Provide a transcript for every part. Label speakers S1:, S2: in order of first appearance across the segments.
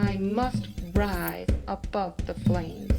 S1: I must rise above the flames.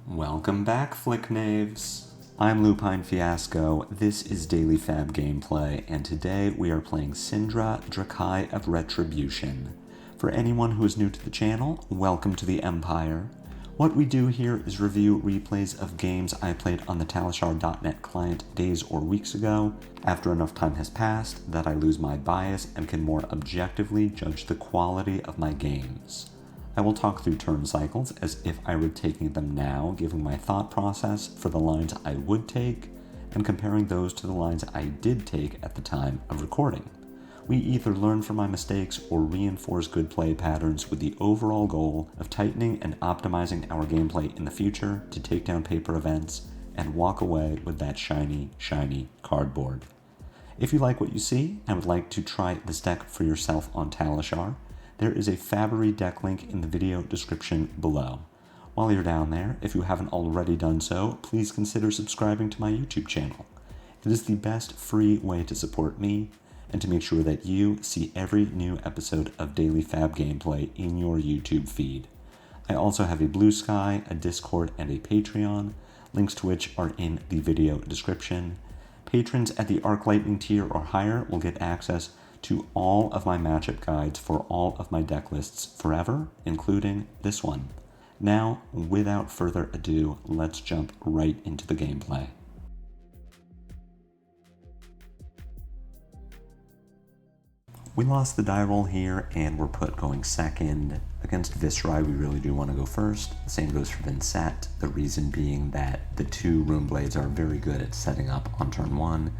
S2: Welcome back, Flick Knaves. I'm Lupinefiasco, this is Daily FaB Gameplay, and today we are playing Cindra, Dracai of Retribution. For anyone who is new to the channel, welcome to the Empire. What we do here is review replays of games I played on the Talishar.net client days or weeks ago, after enough time has passed that I lose my bias and can more objectively judge the quality of my games. I will talk through turn cycles as if I were taking them now, giving my thought process for the lines I would take, and comparing those to the lines I did take at the time of recording. We either learn from my mistakes or reinforce good play patterns with the overall goal of tightening and optimizing our gameplay in the future to take down paper events and walk away with that shiny, shiny cardboard. If you like what you see and would like to try this deck for yourself on Talishar, there is a FaB deck link in the video description below. While you're down there, if you haven't already done so, please consider subscribing to my YouTube channel. It is the best free way to support me and to make sure that you see every new episode of Daily FaB Gameplay in your YouTube feed. I also have a Blue Sky, a Discord, and a Patreon, links to which are in the video description. Patrons at the Arc Lightning tier or higher will get access to all of my matchup guides for all of my deck lists forever, including this one. Now, without further ado, let's jump right into the gameplay. We lost the die roll here, and we're put going second. Against Viserai, we really do want to go first. The same goes for Vincent, the reason being that the two Rune Blades are very good at setting up on turn one,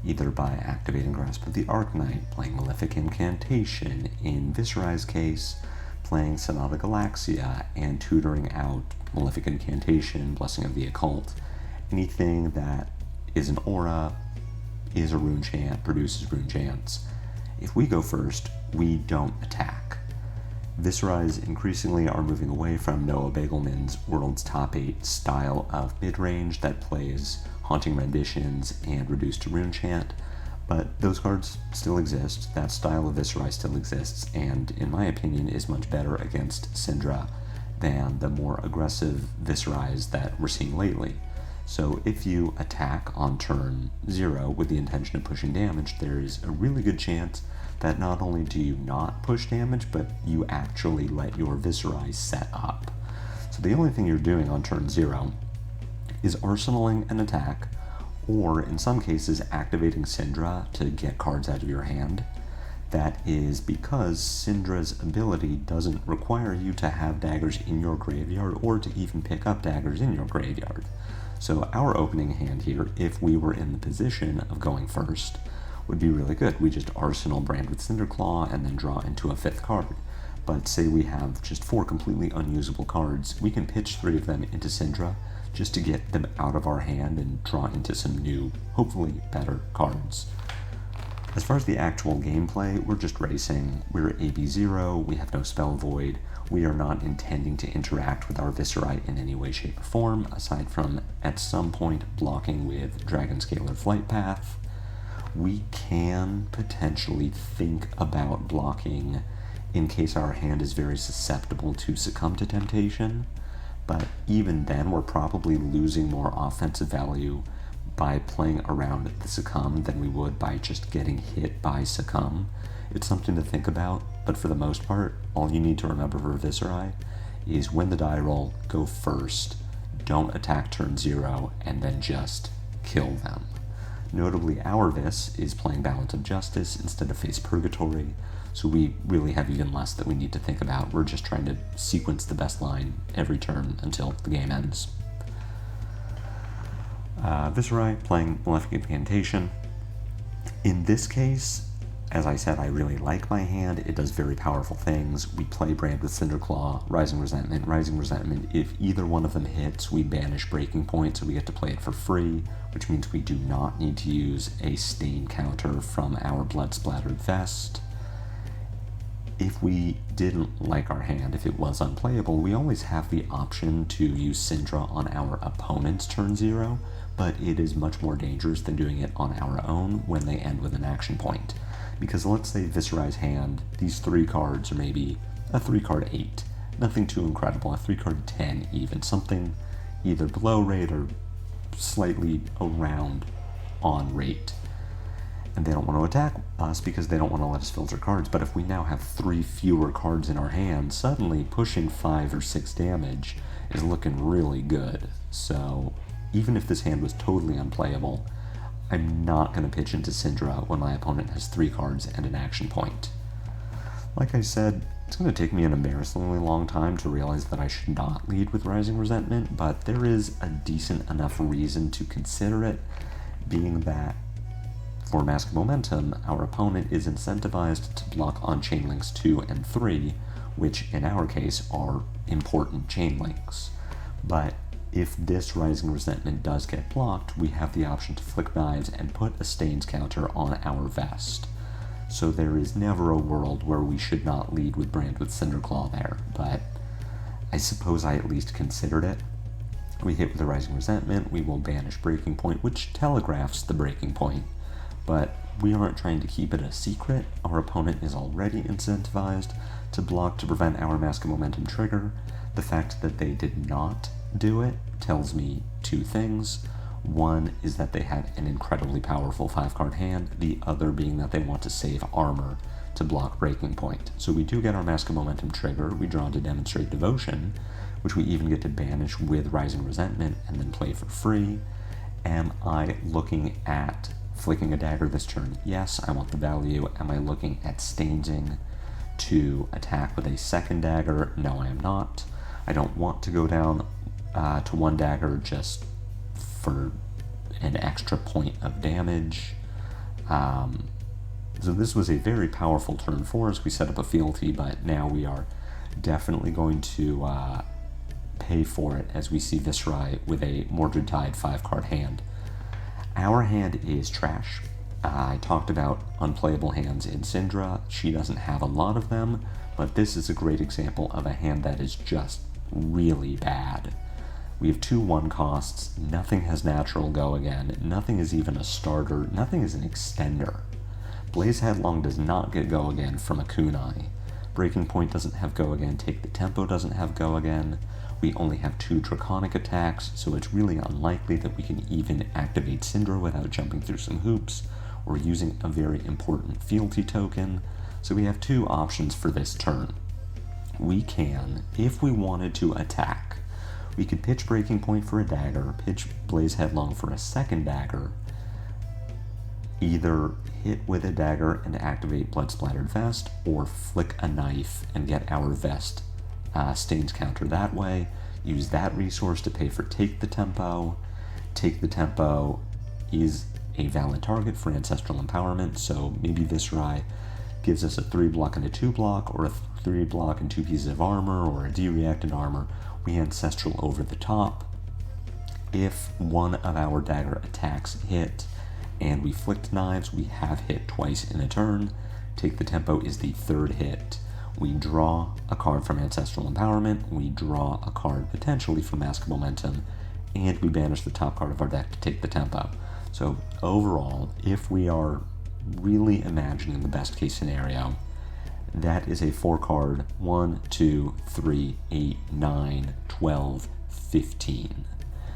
S2: either by activating Grasp of the Arknight, playing Malefic Incantation, in Viserai's case, playing Sonata Galaxia, and tutoring out Malefic Incantation, Blessing of the Occult. Anything that is an aura, is a rune chant, produces rune chants. If we go first, we don't attack. Viserais increasingly are moving away from Noah Bagelman's World's Top 8 style of mid-range that plays Haunting Renditions and Reduced to Rune Chant, but those cards still exist, that style of Viserai still exists, and in my opinion is much better against Cindra than the more aggressive Viserais that we're seeing lately. So if you attack on turn 0 with the intention of pushing damage, there is a really good chance that not only do you not push damage, but you actually let your Viserai set up. So the only thing you're doing on turn 0 is arsenaling an attack, or in some cases activating Cindra to get cards out of your hand. That is because Cindra's ability doesn't require you to have daggers in your graveyard or to even pick up daggers in your graveyard. So our opening hand here, if we were in the position of going first, would be really good. We just arsenal Brand with Cinderclaw and then draw into a 5th card. But say we have just 4 completely unusable cards, we can pitch 3 of them into Cindra just to get them out of our hand and draw into some new, hopefully better cards. As far as the actual gameplay, we're just racing. We're AB0, we have no Spell Void, we are not intending to interact with our Viserai in any way, shape, or form, aside from at some point blocking with Dragon Scalar Flight Path. We can potentially think about blocking in case our hand is very susceptible to succumb to temptation, but even then we're probably losing more offensive value by playing around the succumb than we would by just getting hit by succumb. It's something to think about, but for the most part, all you need to remember for Viserai is win the die roll, go first, don't attack turn 0, and then just kill them. Notably, our Vis is playing Balance of Justice instead of Face Purgatory, so we really have even less that we need to think about. We're just trying to sequence the best line every turn until the game ends. Viserai playing Malefic Incantation. In this case, as I said, I really like my hand. It does very powerful things. We play Brand with Cinderclaw, Rising Resentment. Rising Resentment, if either one of them hits, we banish Breaking Point, so we get to play it for free, which means we do not need to use a Stain counter from our Blood Splattered Vest. If we didn't like our hand, if it was unplayable, we always have the option to use Cindra on our opponent's turn 0, but it is much more dangerous than doing it on our own when they end with an action point. Because let's say Viserai's hand, these 3 cards are maybe a 3-card 8. Nothing too incredible, a 3-card 10 even. Something either below rate or slightly around on rate. And they don't want to attack us because they don't want to let us filter cards. But if we now have 3 fewer cards in our hand, suddenly pushing 5 or 6 damage is looking really good. So even if this hand was totally unplayable, I'm not going to pitch into Cindra when my opponent has 3 cards and an action point. Like I said, it's going to take me an embarrassingly long time to realize that I should not lead with Rising Resentment, but there is a decent enough reason to consider it, being that for Mask of Momentum, our opponent is incentivized to block on chain links 2 and 3, which in our case are important chain links. But if this Rising Resentment does get blocked, we have the option to flick knives and put a stains counter on our vest. So there is never a world where we should not lead with Brand with Cinderclaw there, but I suppose I at least considered it. We hit with the Rising Resentment, we will banish Breaking Point, which telegraphs the Breaking Point. But we aren't trying to keep it a secret. Our opponent is already incentivized to block to prevent our Mask of Momentum trigger. The fact that they did not do it tells me 2 things. One is that they have an incredibly powerful 5-card hand, the other being that they want to save armor to block Breaking Point. So we do get our Mask of Momentum trigger, we draw to demonstrate Devotion, which we even get to banish with Rising Resentment and then play for free. Am I looking at flicking a dagger this turn? Yes, I want the value. Am I looking at stainsing to attack with a second dagger? No, I am not. I don't want to go down to 1 dagger just for an extra point of damage. So this was a very powerful turn for us. We set up a fealty, but now we are definitely going to pay for it as we see Viserai with a Mordred Tide 5-card hand. Our hand is trash. I talked about unplayable hands in Cindra. She doesn't have a lot of them, but this is a great example of a hand that is just really bad. We have 2 1 costs, nothing has natural go again, nothing is even a starter, nothing is an extender. Blaze Headlong does not get go again from a kunai. Breaking Point doesn't have go again, Take the Tempo doesn't have go again. We only have 2 Draconic attacks, so it's really unlikely that we can even activate Cindra without jumping through some hoops or using a very important fealty token. So we have 2 options for this turn. We can, if we wanted to attack, we could pitch Breaking Point for a dagger, pitch Blaze Headlong for a second dagger, either hit with a dagger and activate Blood Splattered Vest, or flick a knife and get our vest stains counter that way, use that resource to pay for Take the Tempo. Take the Tempo is a valid target for Ancestral Empowerment, so maybe Viserai gives us a 3-block and a 2-block, or a 3-block and 2 pieces of armor, or a D-reacted armor. We Ancestral over the top. If one of our dagger attacks hit and we flicked knives, we have hit twice in a turn. Take the Tempo is the 3rd hit. We draw a card from Ancestral Empowerment, we draw a card potentially from Mask of Momentum, and we banish the top card of our deck to take the Tempo. So overall, if we are really imagining the best case scenario, that is a 4-card 1, 2, 3, 8, 9, 12, 15.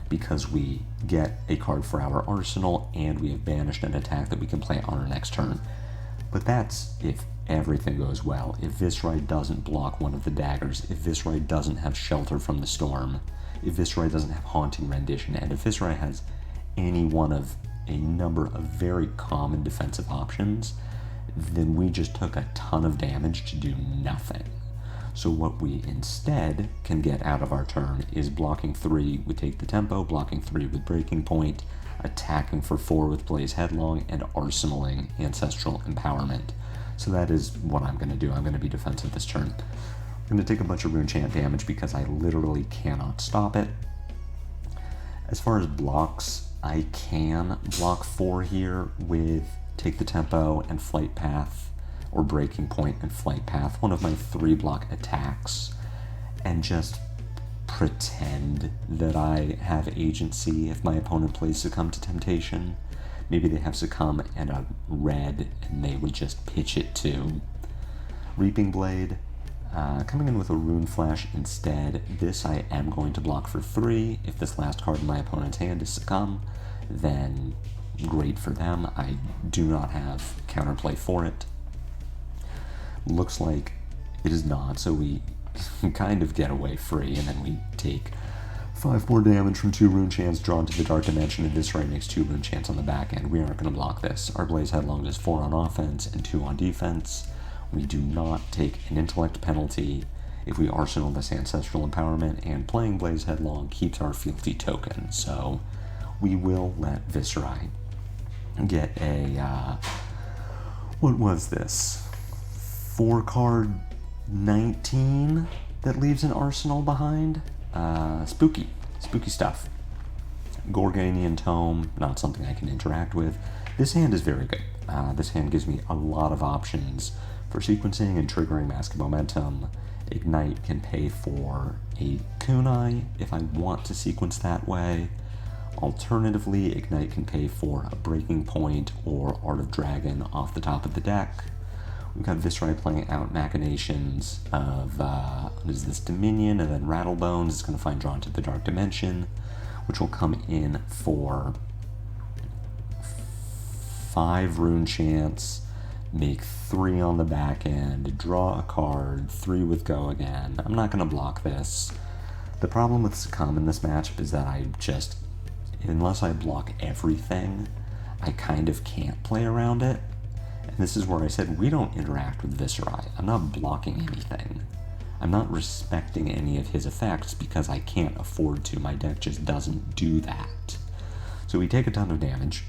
S2: Because we get a card for our arsenal and we have banished an attack that we can play on our next turn. But that's if everything goes well. If Viserai doesn't block one of the daggers, if Viserai doesn't have Shelter from the Storm, if Viserai doesn't have Haunting Rendition, and if Viserai has any one of a number of very common defensive options, then we just took a ton of damage to do nothing. So what we instead can get out of our turn is blocking 3 with Take the Tempo, blocking 3 with Breaking Point, attacking for 4 with Blaze Headlong, and arsenaling Ancestral Empowerment. So that is what I'm going to do. I'm going to be defensive this turn. I'm going to take a bunch of Rune Chant damage because I literally cannot stop it. As far as blocks, I can block 4 here with Take the Tempo and Flight Path, or Breaking Point and Flight Path, one of my 3-block attacks, and just pretend that I have agency if my opponent plays Succumb to Temptation, Maybe they have Succumb and a red, and they would just pitch it to Reaping Blade. Coming in with a Rune Flash instead. This I am going to block for 3. If this last card in my opponent's hand is Succumb, then great for them. I do not have counterplay for it. Looks like it is not, so we kind of get away free, and then we take 5 more damage from 2 Rune Chants drawn to the Dark Dimension, and Viserai makes 2 Rune Chants on the back end. We aren't going to block this. Our Blaze Headlong does 4 on offense and 2 on defense. We do not take an intellect penalty if we arsenal this Ancestral Empowerment, and playing Blaze Headlong keeps our fealty token, so we will let Viserai get a, what was this? 4-card 19 that leaves an arsenal behind? Spooky stuff. Gorganian Tome, not something I can interact with. This hand is very good. This hand gives me a lot of options for sequencing and triggering Mask of Momentum. Ignite can pay for a Kunai if I want to sequence that way. Alternatively, Ignite can pay for a Breaking Point or Art of Dragon off the top of the deck. We've got Viserai playing out Machinations of, what is this, Dominion, and then Rattlebones is going to find Drawn to the Dark Dimension, which will come in for 5 Rune Chants, make 3 on the back end, draw a card, 3 with Go Again. I'm not going to block this. The problem with Succumb in this matchup is that I just, unless I block everything, I kind of can't play around it. And this is where I said we don't interact with Viserai. I'm not blocking anything. I'm not respecting any of his effects because I can't afford to. My deck just doesn't do that. So we take a ton of damage.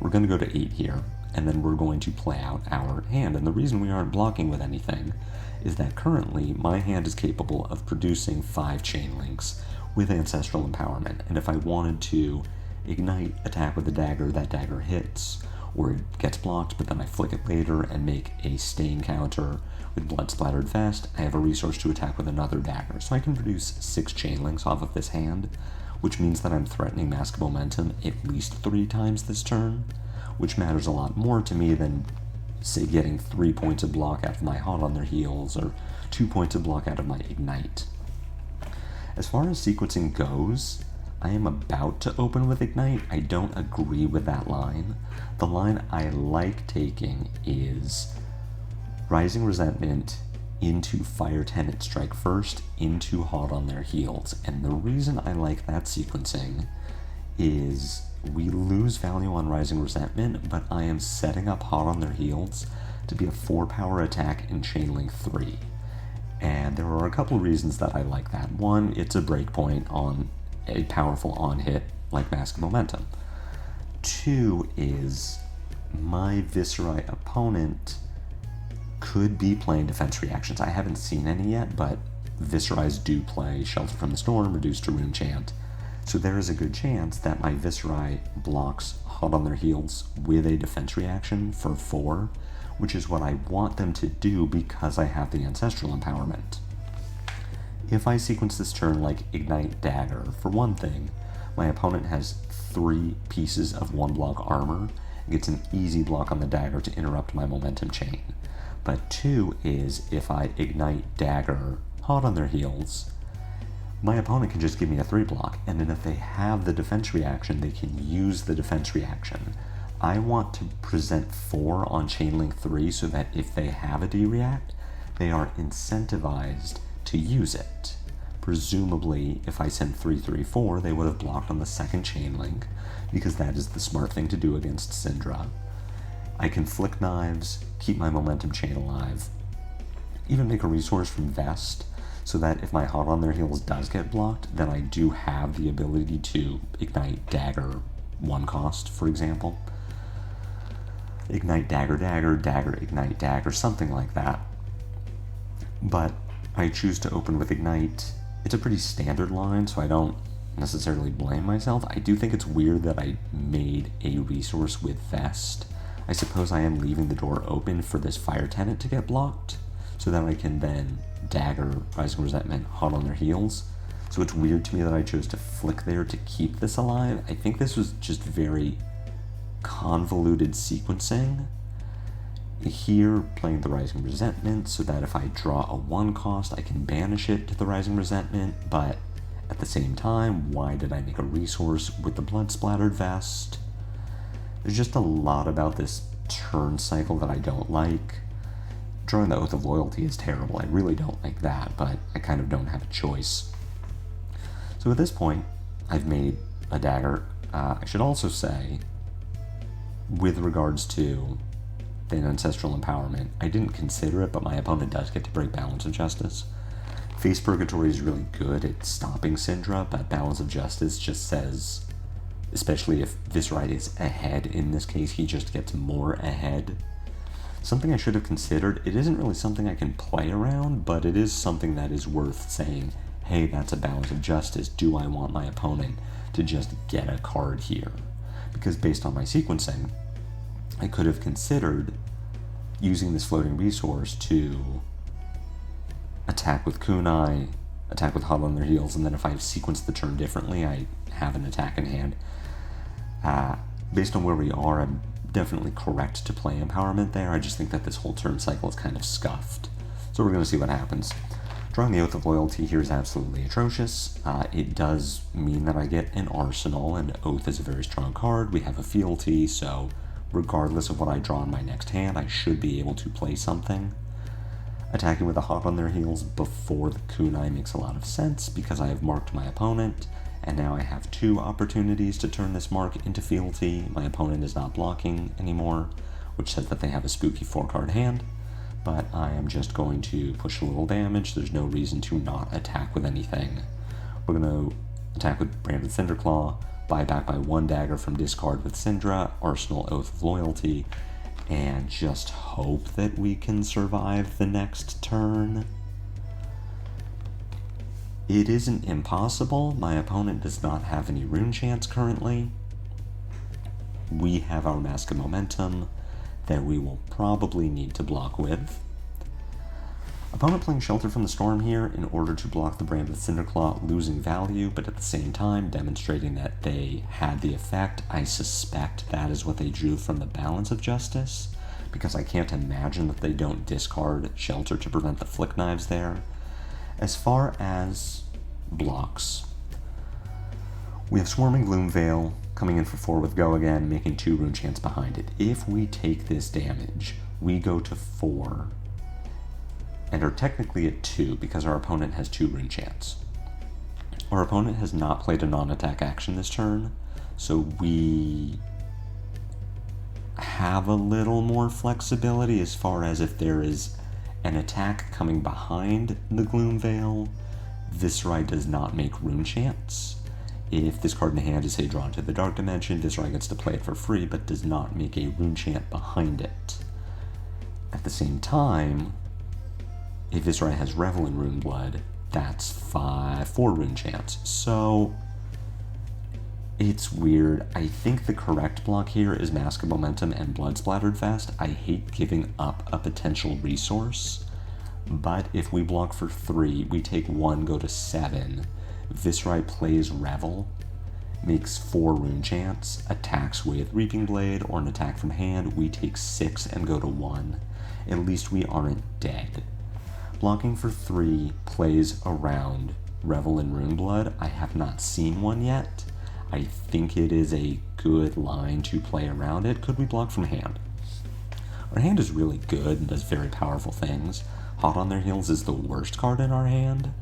S2: We're going to go to 8 here, and then we're going to play out our hand. And the reason we aren't blocking with anything is that currently my hand is capable of producing 5 chain links with Ancestral Empowerment. And if I wanted to Ignite, attack with a dagger, that dagger hits, or it gets blocked, but then I flick it later and make a stain counter with Blood Splattered Vest, I have a resource to attack with another dagger. So I can produce 6 chain links off of this hand, which means that I'm threatening Mask of Momentum at least 3 times this turn, which matters a lot more to me than, say, getting 3 points of block out of my Hot on Their Heels, or 2 points of block out of my Ignite. As far as sequencing goes, I am about to open with Ignite. I don't agree with that line. The line I like taking is Rising Resentment into Fire Tenant Strike first, into Hot on Their Heels. And the reason I like that sequencing is we lose value on Rising Resentment, but I am setting up Hot on Their Heels to be a 4-power attack in Chainlink 3. And there are a couple reasons that I like that. One, it's a breakpoint on a powerful on-hit like Mask of Momentum. 2 is my Viserai opponent could be playing defense reactions. I haven't seen any yet, but Viserais do play Shelter from the Storm, Reduced to Rune Chant. So there is a good chance that my Viserai blocks Hot on Their Heels with a defense reaction for 4, which is what I want them to do because I have the Ancestral Empowerment. If I sequence this turn like Ignite Dagger, for one thing, my opponent has 3 pieces of 1-block armor and gets an easy block on the dagger to interrupt my momentum chain. But 2 is if I Ignite Dagger Hot on Their Heels, my opponent can just give me a 3-block, and then if they have the defense reaction, they can use the defense reaction. I want to present 4 on Chainlink 3 so that if they have a D-React, they are incentivized to use it. Presumably, if I send 3/3/4, they would have blocked on the second chain link, because that is the smart thing to do against Cindra. I can flick knives, keep my momentum chain alive, even make a resource from Vest, so that if my Hot on Their Heels does get blocked, then I do have the ability to Ignite Dagger 1 cost, for example. Ignite Dagger Dagger, Dagger Ignite Dagger, something like that. But I choose to open with Ignite. It's a pretty standard line, so I don't necessarily blame myself. I do think it's weird that I made a resource with Vest. I suppose I am leaving the door open for this Fire Tenant to get blocked, so that I can then Dagger, Rising Resentment, Hot on Their Heels. So it's weird to me that I chose to flick there to keep this alive. I think this was just very convoluted sequencing. Here, playing the Rising Resentment so that if I draw a 1 cost, I can banish it to the Rising Resentment, but at the same time, why did I make a resource with the Blood Splattered Vest? There's just a lot about this turn cycle that I don't like. Drawing the Oath of Loyalty is terrible. I really don't like that, but I kind of don't have a choice. So at this point, I've made a dagger. I should also say, with regards to the Ancestral Empowerment, I didn't consider it, but my opponent does get to break Balance of Justice. Face Purgatory is really good at stopping Cindra, but Balance of Justice just says, especially if Viserai is ahead in this case, he just gets more ahead. Something I should have considered. It isn't really something I can play around, but it is something that is worth saying, hey, that's a Balance of Justice. Do I want my opponent to just get a card here? Because based on my sequencing, I could have considered using this floating resource to attack with Kunai, attack with Hot on their heels, and then if I sequence the turn differently, I have an attack in hand. Based on where we are, I'm definitely correct to play Empowerment there. I just think that this whole turn cycle is kind of scuffed. So we're going to see what happens. Drawing the Oath of Loyalty here is absolutely atrocious. It does mean that I get an arsenal, and Oath is a very strong card. We have a fealty, so regardless of what I draw in my next hand, I should be able to play something. Attacking with a Hot on their heels before the Kunai makes a lot of sense because I have marked my opponent, and now I have 2 opportunities to turn this mark into fealty. My opponent is not blocking anymore, which says that they have a spooky 4-card hand, but I am just going to push a little damage. There's no reason to not attack with anything. We're going to attack with Branded Cinderclaw, buy back by 1 dagger from discard with Cindra, Arsenal Oath of Loyalty, and just hope that we can survive the next turn. It isn't impossible. My opponent does not have any rune chance currently. We have our Mask of Momentum that we will probably need to block with. Opponent playing Shelter from the Storm here in order to block the Brand with Cinderclaw, losing value, but at the same time demonstrating that they had the effect. I suspect that is what they drew from the Balance of Justice, because I can't imagine that they don't discard Shelter to prevent the Flick Knives there. As far as blocks, we have Swarming Gloomveil coming in for 4 with Go again, making 2 rune chance behind it. If we take this damage, we go to 4, and are technically at 2 because our opponent has 2 rune chance. Our opponent has not played a non-attack action this turn, so we have a little more flexibility as far as if there is an attack coming behind the Gloomveil, Viserai does not make rune chance. If this card in hand is, say, drawn to the Dark Dimension, Viserai gets to play it for free, but does not make a rune chant behind it. At the same time, if Viserai has Revel in Runeblood, that's 4 rune chants. So it's weird. I think the correct block here is Mask of Momentum and Blood Splattered Vest. I hate giving up a potential resource, but if we block for 3, we take 1, go to 7. Viserai plays Revel, makes 4 rune chants, attacks with Reaping Blade or an attack from hand. We take 6 and go to 1. At least we aren't dead. Blocking for 3 plays around Revel in Runeblood. I have not seen one yet. I think it is a good line to play around it. Could we block from hand? Our hand is really good and does very powerful things. Hot on their heels is the worst card in our hand,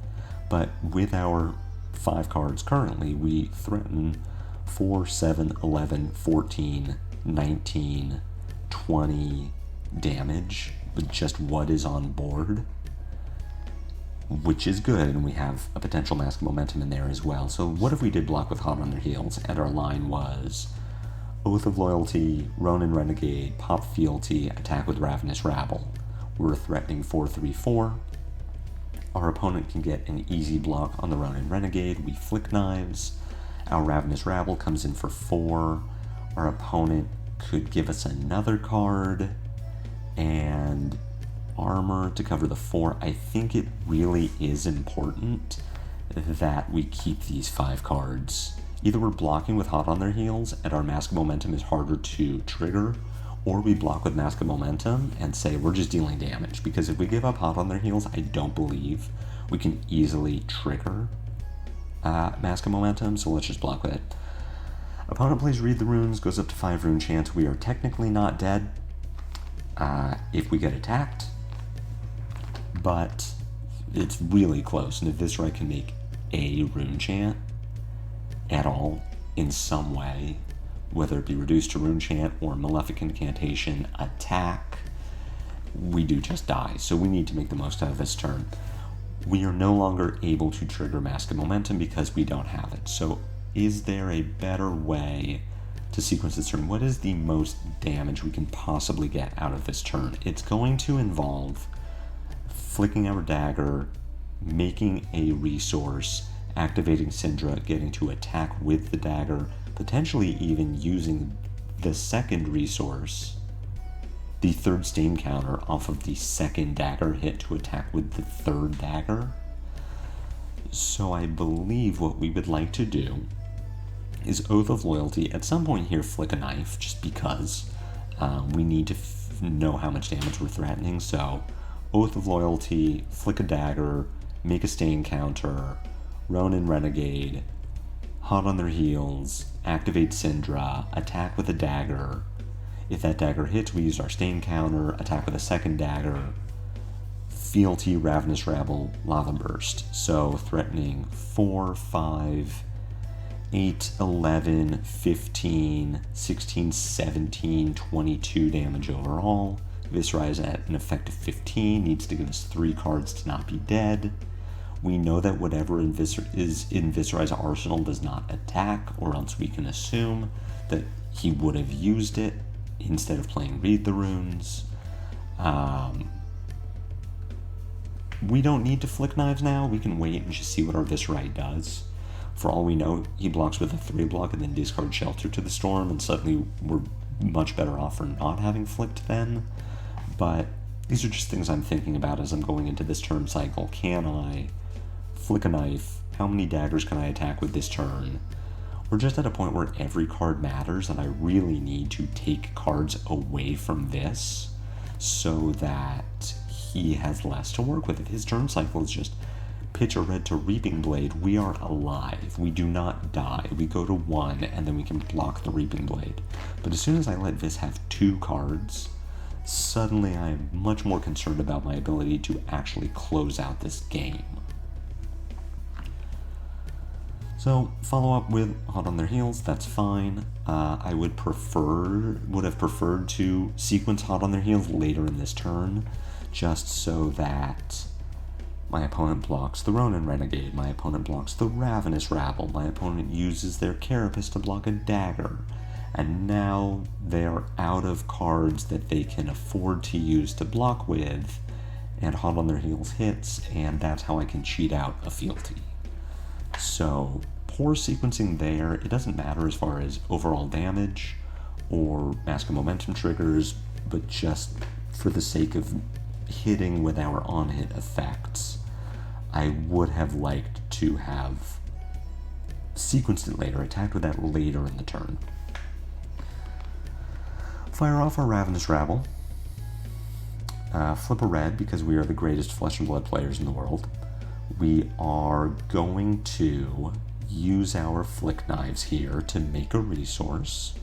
S2: but with our 5 cards currently, we threaten 4, 7, 11, 14, 19, 20 damage with just what is on board, which is good, and we have a potential Mask of Momentum in there as well. So what if we did block with Hot on their heels, and our line was Oath of Loyalty, Ronin Renegade, Pop Fealty, attack with Ravenous Rabble. We're threatening 4/3/4. Our opponent can get an easy block on the Ronin Renegade. We Flick Knives. Our Ravenous Rabble comes in for 4. Our opponent could give us another card and armor to cover the 4. I think it really is important that we keep these 5 cards Either we're blocking with Hot on their heels and our Mask of Momentum is harder to trigger, or we block with Mask of Momentum and say we're just dealing damage. Because if we give up Hot on their heels, I don't believe we can easily trigger Mask of Momentum, so let's just block with it. Opponent plays Read the Runes, goes up to 5 rune chance. We are technically not dead if we get attacked, but it's really close. And if Viserai can make a rune chant at all in some way, whether it be reduced to rune chant or malefic incantation attack, we do just die. So we need to make the most out of this turn. We are no longer able to trigger Mask of Momentum because we don't have it. So is there a better way to sequence this turn? What is the most damage we can possibly get out of this turn? It's going to involve flicking our dagger, making a resource, activating Cindra, getting to attack with the dagger, potentially even using the second resource, the third stain counter, off of the second dagger hit to attack with the third dagger. So I believe what we would like to do is Oath of Loyalty. At some point here, flick a knife, just because we need to know how much damage we're threatening. So Oath of Loyalty, flick a dagger, make a stain counter, Ronin Renegade, Hot on their heels, activate Cindra, attack with a dagger. If that dagger hits, we use our stain counter, attack with a second dagger, Fealty, Ravenous Rabble, Lava Burst. So threatening 4, 5, 8, 11, 15, 16, 17, 22 damage overall. Viserai is at an effective 15, needs to give us 3 cards to not be dead. We know that whatever is in Viserai's arsenal does not attack, or else we can assume that he would have used it instead of playing Read the Runes. We don't need to flick knives now. We can wait and just see what our Viserai does. For all we know, he blocks with a 3 block and then discard Shelter to the Storm, and suddenly we're much better off for not having flicked then. But these are just things I'm thinking about as I'm going into this turn cycle. Can I flick a knife? How many daggers can I attack with this turn? We're just at a point where every card matters, and I really need to take cards away from this so that he has less to work with. If his turn cycle is just pitch a red to Reaping Blade, we are alive. We do not die. We go to 1, and then we can block the Reaping Blade. But as soon as I let Vis have 2 cards, suddenly I'm much more concerned about my ability to actually close out this game. So follow up with Hot on their heels, that's fine. I would have preferred to sequence Hot on their heels later in this turn, just so that my opponent blocks the Ronin Renegade, my opponent blocks the Ravenous Rabble, my opponent uses their Carapace to block a dagger, and now they are out of cards that they can afford to use to block with, and Hot on their heels hits, and that's how I can cheat out a Fealty. So poor sequencing there. It doesn't matter as far as overall damage or Mask of Momentum triggers, but just for the sake of hitting with our on-hit effects, I would have liked to have sequenced it later, attacked with that later in the turn. Fire off our Ravenous Rabble. Flip a red because we are the greatest Flesh and Blood players in the world. We are going to use our flick knives here to make a resource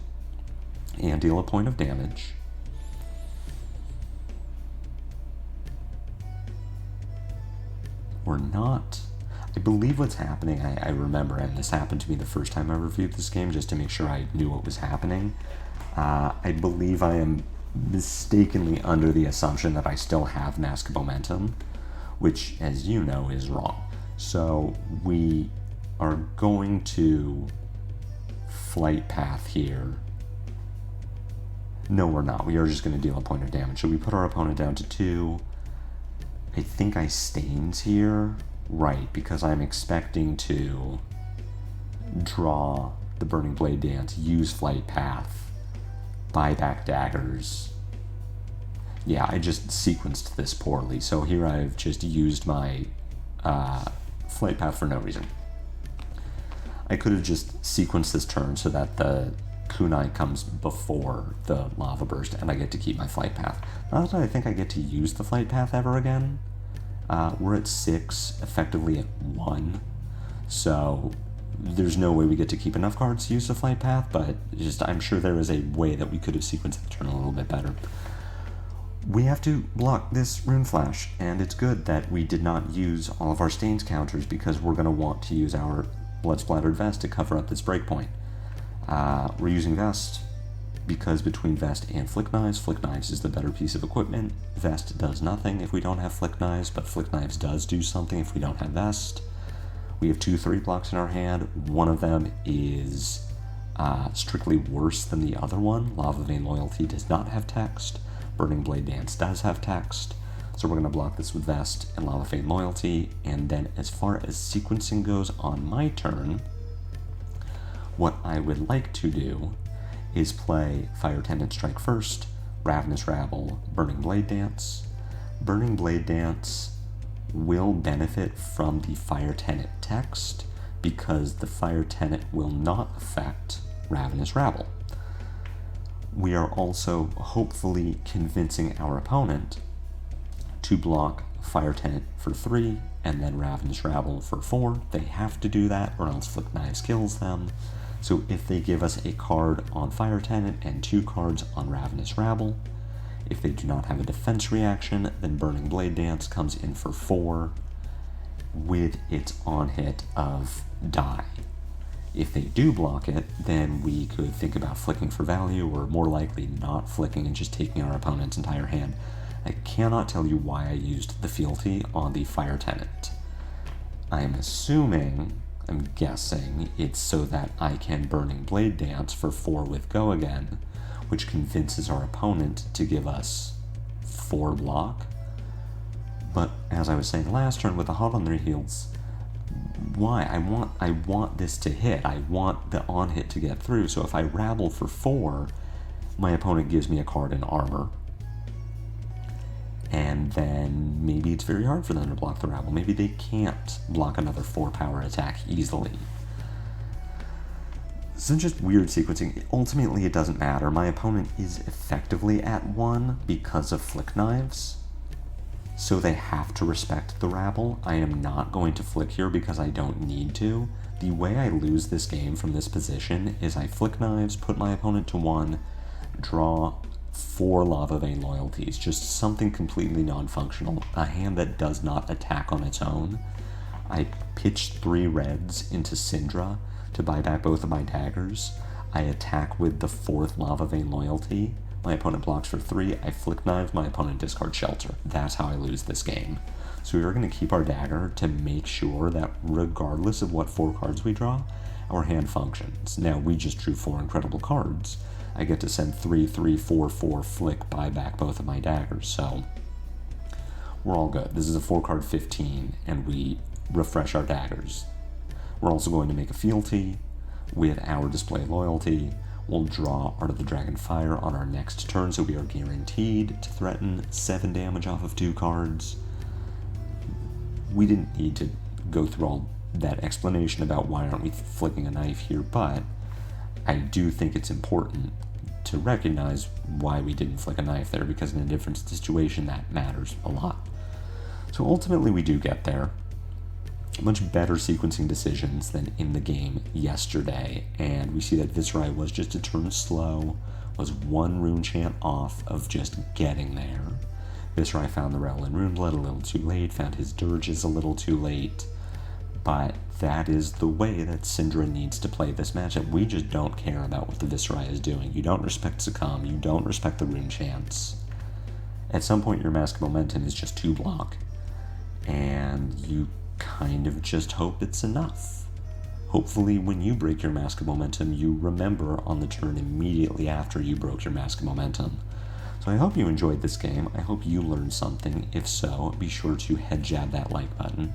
S2: and deal a point of damage. Or not. I believe what's happening, I remember, and this happened to me the first time I reviewed this game just to make sure I knew what was happening. I believe I am mistakenly under the assumption that I still have Mask of Momentum, which, as you know, is wrong. So we are going to Flight Path here. No, we're not. We are just going to deal a point of damage. So we put our opponent down to 2. I think I stains here. Right, because I'm expecting to draw the Burning Blade Dance, use Flight Path, buy back daggers. Yeah, I just sequenced this poorly. So here I've just used my Flight Path for no reason. I could have just sequenced this turn so that the kunai comes before the lava burst, and I get to keep my flight path. Not that I think I get to use the flight path ever again. We're at 6, effectively at 1, so there's no way we get to keep enough cards to use the flight path, but just I'm sure there is a way that we could have sequenced the turn a little bit better. We have to block this Rune Flash, and it's good that we did not use all of our Stains counters because we're going to want to use our Blood Splattered Vest to cover up this breakpoint. We're using Vest because between Vest and Flick Knives is the better piece of equipment. Vest does nothing if we don't have Flick Knives, but Flick Knives does do something if we don't have Vest. We have 2 3 blocks in our hand. One of them is strictly worse than the other one. Lava Vein Loyalty does not have text. Burning Blade Dance does have text. So we're going to block this with Vest and Lava Vein Loyalty. And then as far as sequencing goes on my turn, what I would like to do is play Fire Tenant Strike first, Ravenous Rabble, Burning Blade Dance. Burning Blade Dance will benefit from the Fire Tenant text because the Fire Tenant will not affect Ravenous Rabble. We are also hopefully convincing our opponent to block Fire Tenant for 3 and then Ravenous Rabble for 4. They have to do that or else Flick Knives kills them. So if they give us a card on Fire Tenant and 2 cards on Ravenous Rabble, if they do not have a defense reaction, then Burning Blade Dance comes in for 4 with its on hit of die. If they do block it, then we could think about flicking for value, or more likely not flicking and just taking our opponent's entire hand. I cannot tell you why I used the fealty on the Fire Tenant. I'm guessing it's so that I can Burning Blade Dance for 4 with Go Again, which convinces our opponent to give us 4 block. But as I was saying last turn with the Hot on their heels, why? I want this to hit. I want the on hit to get through. So if I rabble for 4, my opponent gives me a card in armor. And then maybe it's very hard for them to block the rabble. Maybe they can't block another 4 power attack easily. So just weird sequencing. Ultimately, it doesn't matter. My opponent is effectively at 1 because of Flick Knives. So they have to respect the rabble. I am not going to flick here because I don't need to. The way I lose this game from this position is I Flick Knives, put my opponent to 1, draw 4 Lava Vein Loyalties, just something completely non-functional, a hand that does not attack on its own. I pitch 3 reds into Cindra to buy back both of my daggers. I attack with the 4th Lava Vein Loyalty. My opponent blocks for 3, I Flick Knives, my opponent discards Shelter. That's how I lose this game. So we are going to keep our dagger to make sure that regardless of what 4 cards we draw, our hand functions. Now, we just drew 4 incredible cards. I get to send 3, 3, 4, 4, flick, buy back both of my daggers, so we're all good. This is a 4-card 15, and we refresh our daggers. We're also going to make a fealty with our display loyalty. We'll draw Art of the Dragon Fire on our next turn, so we are guaranteed to threaten 7 damage off of 2 cards. We didn't need to go through all that explanation about why aren't we flicking a knife here, but I do think it's important to recognize why we didn't flick a knife there, because in a different situation that matters a lot. So ultimately we do get there. Much better sequencing decisions than in the game yesterday, and we see that Viserai was just a turn slow, was 1 rune chant off of just getting there. Viserai found the Revel in Runeblood a little too late, found his dirges a little too late, but that is the way that Cindra needs to play this matchup. We just don't care about what the Viserai is doing. You don't respect Succumb, you don't respect the rune chants. At some point your Mask of Momentum is just 2 block, and you kind of just hope it's enough. Hopefully when you break your Mask of Momentum, you remember on the turn immediately after you broke your Mask of Momentum. So I hope you enjoyed this game. I hope you learned something. If so, be sure to head jab that like button.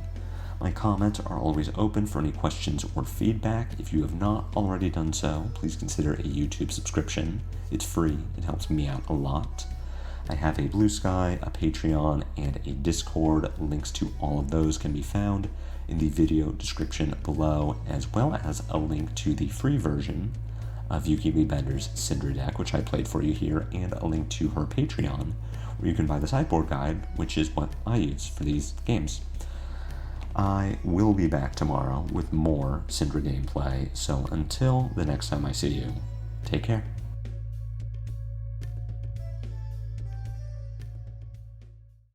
S2: My comments are always open for any questions or feedback. If you have not already done so, please consider a YouTube subscription. It's free. It helps me out a lot. I have a Blue Sky, a Patreon, and a Discord. Links to all of those can be found in the video description below, as well as a link to the free version of Yuki Lee Bender's Cindra deck, which I played for you here, and a link to her Patreon, where you can buy the sideboard guide, which is what I use for these games. I will be back tomorrow with more Cindra gameplay, so until the next time I see you, take care.